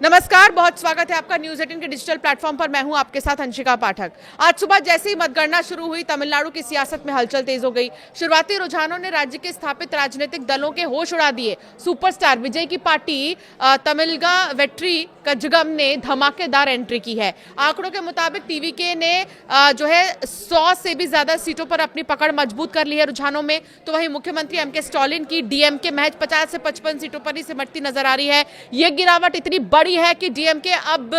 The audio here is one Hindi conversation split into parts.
नमस्कार, बहुत स्वागत है आपका न्यूज 18 के डिजिटल प्लेटफॉर्म पर। मैं हूं आपके साथ अंशिका पाठक। आज सुबह जैसे ही मतगणना शुरू हुई, तमिलनाडु की सियासत में हलचल तेज हो गई। शुरुआती रुझानों ने राज्य के स्थापित राजनीतिक दलों के होश उड़ा दिए। सुपरस्टार विजय की पार्टी तमिलगा वेट्री कजगम ने धमाकेदार एंट्री की है। आंकड़ों के मुताबिक टीवीके ने 100 से भी ज्यादा सीटों पर अपनी पकड़ मजबूत कर ली है रुझानों में। तो वहीं मुख्यमंत्री एम के स्टालिन की डीएमके महज 50 से 55 सीटों पर ही सिमटती नजर आ रही है। यह गिरावट इतनी बड़ी है कि डीएमके अब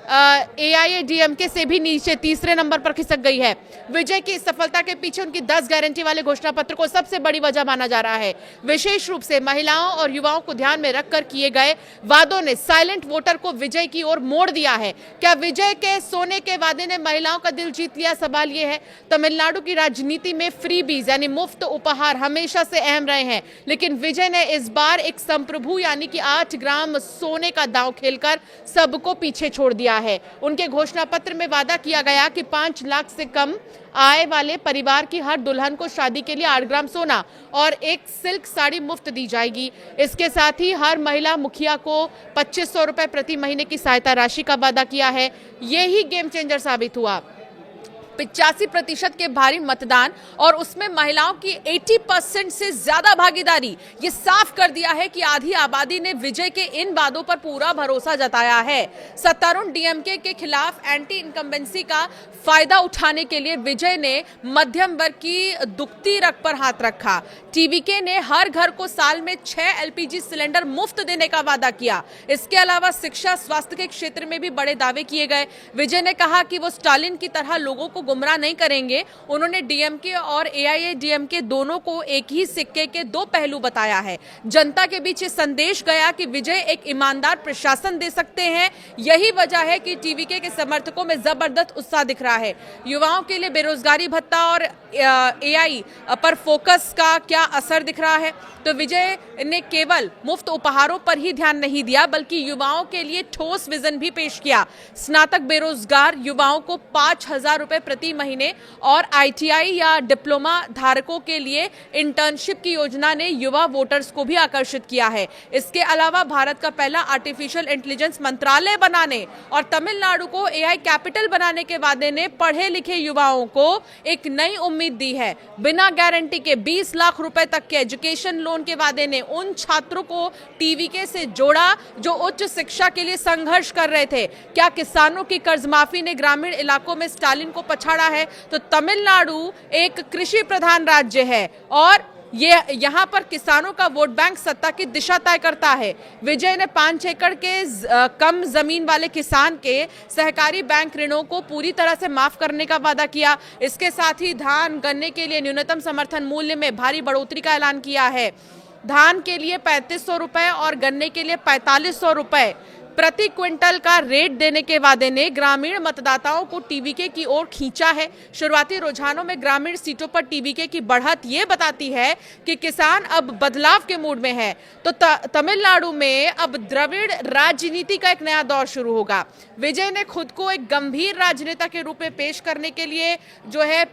एआईएडीएमके से भी नीचे तीसरे नंबर पर खिसक गई है। विजय की सफलता के पीछे उनकी 10 गारंटी वाले घोषणा पत्र को सबसे बड़ी वजह माना जा रहा है। विशेष रूप से महिलाओं और युवाओं को ध्यान में रखकर किए गए वादों ने साइलेंट वोटर को विजय की ओर मोड़ दिया है। क्या विजय के सोने के वादे ने महिलाओं का दिल जीत लिया? सवाल यह है। तमिलनाडु की राजनीति में फ्रीबीज यानी मुफ्त उपहार हमेशा से अहम रहे हैं, लेकिन विजय ने इस बार एक संप्रभु यानी कि 8 ग्राम सोने का दांव खेलकर सबको पीछे छोड़ दिया है। उनके घोषणा पत्र में वादा किया गया कि 5 लाख से कम आय वाले परिवार की हर दुल्हन को शादी के लिए 8 ग्राम सोना और एक सिल्क साड़ी मुफ्त दी जाएगी। इसके साथ ही हर महिला मुखिया को 2500 रुपए प्रति महीने की सहायता राशि का वादा किया है। यही गेम चेंजर साबित हुआ। 85% के भारी मतदान और उसमें महिलाओं की 80% से ज्यादा भागीदारी ये साफ कर दिया है कि आधी आबादी ने विजय के इन वादों पर पूरा भरोसा जताया है। सत्तारूढ़ डीएमके के खिलाफ एंटी इनकम्बेंसी का फायदा उठाने के लिए विजय ने मध्यम वर्ग की दुखती रग पर हाथ रखा। टीवीके ने हर घर को साल में 6 एलपीजी सिलेंडर मुफ्त देने का वादा किया। इसके अलावा शिक्षा, स्वास्थ्य के क्षेत्र में भी बड़े दावे किए गए। विजय ने कहा कि वो स्टालिन की तरह लोगों को गुमराह नहीं करेंगे। उन्होंने डीएमके और एआईएडीएमके दोनों को एक ही सिक्के के 2 पहलू बताया है। जनता के बीच ये संदेश गया कि विजय एक ईमानदार प्रशासन दे सकते हैं। यही वजह है कि टीवीके के समर्थकों में जबरदस्त उत्साह दिख रहा है। युवाओं के लिए बेरोजगारी भत्ता और एआई पर फोकस का क्या असर दिख रहा है? तो विजय ने केवल मुफ्त उपहारों पर ही ध्यान नहीं दिया, बल्कि युवाओं के लिए ठोस विजन भी पेश किया। स्नातक बेरोजगार युवाओं को 5000 रुपए प्रति महीने और आईटीआई या डिप्लोमा धारकों के लिए इंटर्नशिप की योजना ने युवा वोटर्स को भी आकर्षित किया है। इसके अलावा भारत का पहला आर्टिफिशियल इंटेलिजेंस मंत्रालय बनाने और तमिलनाडु को एआई कैपिटल बनाने के वादे ने पढ़े लिखे युवाओं को एक नई उम्मीद दी है। बिना गारंटी के 20 लाख रुपए तक के एजुकेशन लोन के वादे ने उन छात्रों को टीवीके से जोड़ा जो उच्च शिक्षा के लिए संघर्ष कर रहे थे। क्या किसानों की कर्ज माफी ने ग्रामीण इलाकों में स्टालिन को पछाड़ा है? तो तमिलनाडु एक कृषि प्रधान राज्य है और ये यहाँ पर किसानों का वोट बैंक सत्ता की दिशा तय करता है। विजय ने 5 एकड़ के कम जमीन वाले किसान के सहकारी बैंक ऋणों को पूरी तरह से माफ करने का वादा किया। इसके साथ ही धान, गन्ने के लिए न्यूनतम समर्थन मूल्य में भारी बढ़ोतरी का ऐलान किया है। धान के लिए 3500 रुपए और गन्ने के लिए 4500 रुपए प्रति क्विंटल का रेट देने के वादे ने ग्रामीण मतदाताओं को टीवीके की ओर खींचा है। शुरुआती रुझानों में ग्रामीण सीटों पर टीवीके की बढ़त ये बताती है कि किसान अब बदलाव के मूड में है। तो तमिलनाडु में अब द्रविड़ राजनीति का एक नया दौर शुरू होगा। विजय ने खुद को एक गंभीर राजनेता के रूप में पेश करने के लिए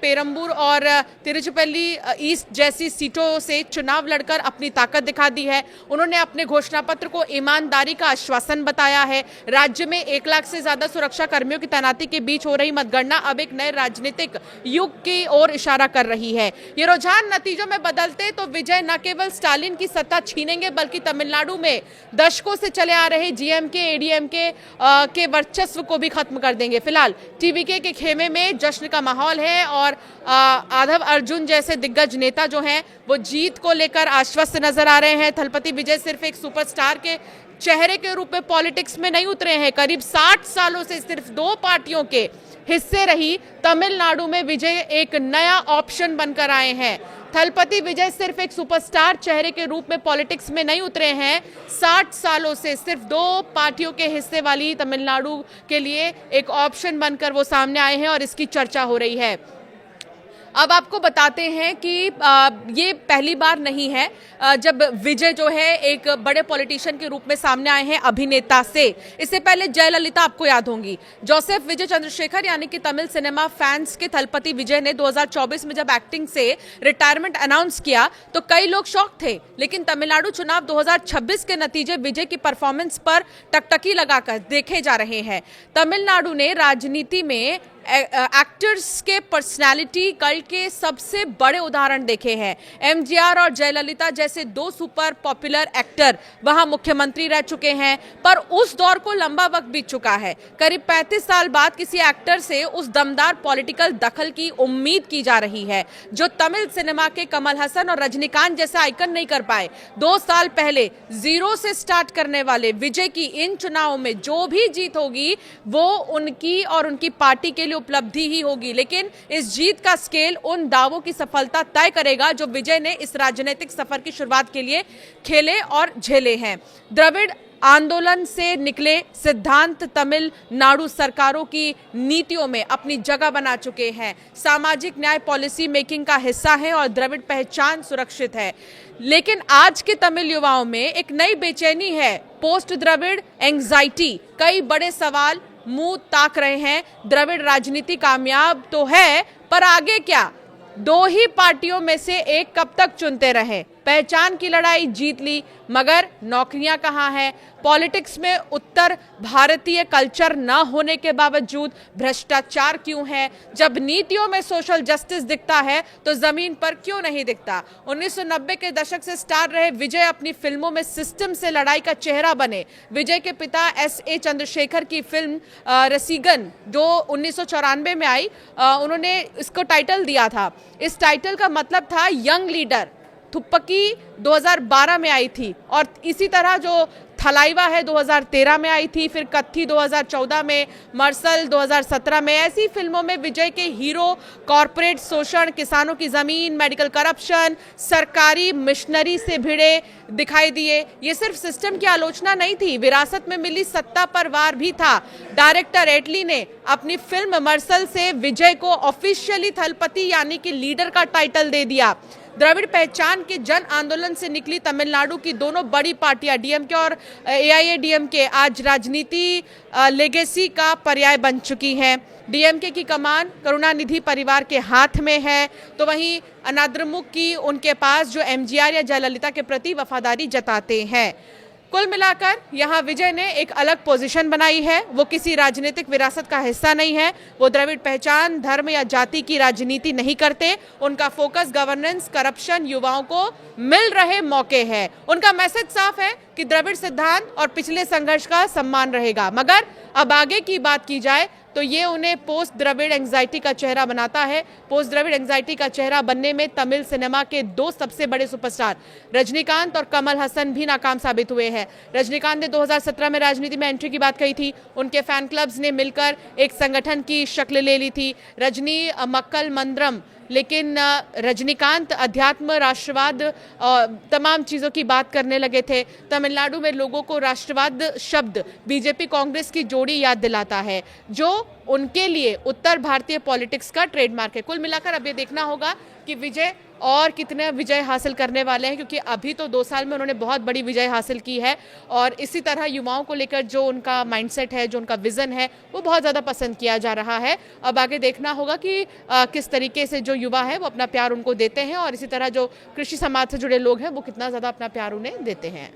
पेरंबूर और तिरुचिरापल्ली ईस्ट जैसी सीटों से चुनाव लड़कर अपनी ताकत दिखा दी है। उन्होंने अपने घोषणा पत्र को ईमानदारी का आश्वासन बताया है। राज्य में 1 लाख से ज्यादा सुरक्षा कर्मियों की तैनाती के बीच हो रही मतगणना अब एक नए राजनीतिक युग की ओर इशारा कर रही है। ये रुझान नतीजों में बदलते तो विजय न केवल स्टालिन की सत्ता छीनेंगे, बल्कि तमिलनाडु में दशकों से चले आ रहे जीएमके एडीएमके के वर्चस्व को भी खत्म कर देंगे। फिलहाल टीवीके के खेमे में जश्न का माहौल है और आधव अर्जुन जैसे दिग्गज नेता जो हैं वो जीत को लेकर आश्वस्त नजर आ रहे हैं। थलपति विजय सिर्फ एक सुपरस्टार के चेहरे के रूप में पॉलिटिक्स में नहीं उतरे हैं। करीब 60 सालों से सिर्फ 2 पार्टियों के हिस्से रही तमिलनाडु में विजय एक नया ऑप्शन बनकर आए हैं। थलपति विजय सिर्फ एक सुपरस्टार चेहरे के रूप में पॉलिटिक्स में नहीं उतरे हैं। 60 सालों से सिर्फ 2 पार्टियों के हिस्से वाली तमिलनाडु के लिए एक ऑप्शन बनकर वो सामने आए हैं और इसकी चर्चा हो रही है। अब आपको बताते हैं कि ये पहली बार नहीं है जब विजय जो है एक बड़े पॉलिटिशियन के रूप में सामने आए हैं अभिनेता से। इससे पहले जयललिता आपको याद होंगी। जोसेफ विजय चंद्रशेखर यानी कि तमिल सिनेमा फैंस के थलपति विजय ने 2024 में जब एक्टिंग से रिटायरमेंट अनाउंस किया तो कई लोग शॉक थे, लेकिन तमिलनाडु चुनाव 2026 के नतीजे विजय की परफॉर्मेंस पर टकटकी लगाकर देखे जा रहे हैं। तमिलनाडु ने राजनीति में एक्टर्स के पर्सनालिटी कल्ट के सबसे बड़े उदाहरण देखे हैं। एमजीआर और जयललिता जैसे दो सुपर पॉपुलर एक्टर वहां मुख्यमंत्री रह चुके हैं, पर उस दौर को लंबा वक्त बीत चुका है। करीब 35 साल बाद किसी एक्टर से उस दमदार पॉलिटिकल दखल की उम्मीद की जा रही है जो तमिल सिनेमा के कमल हसन और रजनीकांत जैसे आइकन नहीं कर पाए। 2 साल पहले जीरो से स्टार्ट करने वाले विजय की इन चुनावों में जो भी जीत होगी वो उनकी और उनकी पार्टी के उपलब्धि ही होगी, लेकिन इस जीत का स्केल उन दावों की सफलता तय करेगा जो विजय ने इस राजनीतिक सफर की शुरुआत के लिए खेले और झेले हैं। द्रविड़ आंदोलन से निकले सिद्धांत तमिलनाडु सरकारों की नीतियों में अपनी जगह बना चुके हैं, सामाजिक न्याय पॉलिसी मेकिंग का हिस्सा है और द्रविड़ पहचान सुरक्षित है। लेकिन आज के तमिल युवाओं में एक नई बेचैनी है, पोस्ट द्रविड़ एंग्जाइटी। कई बड़े सवाल मुंह ताक रहे हैं। द्रविड़ राजनीति कामयाब तो है, पर आगे क्या? 2 ही पार्टियों में से एक कब तक चुनते रहे? पहचान की लड़ाई जीत ली, मगर नौकरियां कहां हैं? पॉलिटिक्स में उत्तर भारतीय कल्चर न होने के बावजूद भ्रष्टाचार क्यों है? जब नीतियों में सोशल जस्टिस दिखता है तो जमीन पर क्यों नहीं दिखता? 1990 के दशक से स्टार रहे विजय अपनी फिल्मों में सिस्टम से लड़ाई का चेहरा बने। विजय के पिता S.A. चंद्रशेखर की फिल्म रसीगन जो 1994 में आई, उन्होंने इसको टाइटल दिया था। इस टाइटल का मतलब था यंग लीडर। थुप्पकी 2012 में आई थी और इसी तरह जो थलाइवा है 2013 में आई थी, फिर कत्थी 2014 में, मर्सल 2017 में। ऐसी फिल्मों में विजय के हीरो कॉरपोरेट शोषण, किसानों की जमीन, मेडिकल करप्शन, सरकारी मिशनरी से भिड़े दिखाई दिए। ये सिर्फ सिस्टम की आलोचना नहीं थी, विरासत में मिली सत्ता पर वार भी था। डायरेक्टर एटली ने अपनी फिल्म मर्सल से विजय को ऑफिशियली थलपति यानी कि लीडर का टाइटल दे दिया। द्रविड़ पहचान के जन आंदोलन से निकली तमिलनाडु की दोनों बड़ी पार्टियां डीएमके और एआईएडीएमके आज राजनीति लेगेसी का पर्याय बन चुकी हैं। डीएमके की कमान करुणानिधि परिवार के हाथ में है, तो वहीं अनाद्रमुखी उनके पास जो एमजीआर या जयललिता के प्रति वफादारी जताते हैं। कुल मिलाकर यहाँ विजय ने एक अलग पोजीशन बनाई है। वो किसी राजनीतिक विरासत का हिस्सा नहीं है। वो द्रविड़ पहचान, धर्म या जाति की राजनीति नहीं करते। उनका फोकस गवर्नेंस, करप्शन, युवाओं को मिल रहे मौके है। उनका मैसेज साफ है कि द्रविड़ सिद्धांत और पिछले संघर्ष का सम्मान रहेगा, मगर अब आगे की बात की जाए तो ये उन्हें पोस्ट द्रविड़ एंग्जाइटी का चेहरा बनाता है। पोस्ट द्रविड़ एंग्जाइटी का चेहरा बनने में तमिल सिनेमा के 2 सबसे बड़े सुपरस्टार रजनीकांत और कमल हसन भी नाकाम साबित हुए हैं। रजनीकांत ने 2017 में राजनीति में एंट्री की बात कही थी। उनके फैन क्लब्स ने मिलकर एक संगठन की शक्ल ले ली थी, रजनी मक्कल मंद्रम। लेकिन रजनीकांत अध्यात्म, राष्ट्रवाद तमाम चीज़ों की बात करने लगे थे। तमिलनाडु में लोगों को राष्ट्रवाद शब्द बीजेपी कांग्रेस की जोड़ी याद दिलाता है, जो उनके लिए उत्तर भारतीय पॉलिटिक्स का ट्रेडमार्क है। कुल मिलाकर अब ये देखना होगा कि विजय और कितने विजय हासिल करने वाले हैं, क्योंकि अभी तो 2 साल में उन्होंने बहुत बड़ी विजय हासिल की है और इसी तरह युवाओं को लेकर जो उनका माइंडसेट है, जो उनका विज़न है, वो बहुत ज़्यादा पसंद किया जा रहा है। अब आगे देखना होगा कि किस तरीके से जो युवा है वो अपना प्यार उनको देते हैं और इसी तरह जो कृषि समाज से जुड़े लोग हैं वो कितना ज़्यादा अपना प्यार उन्हें देते हैं।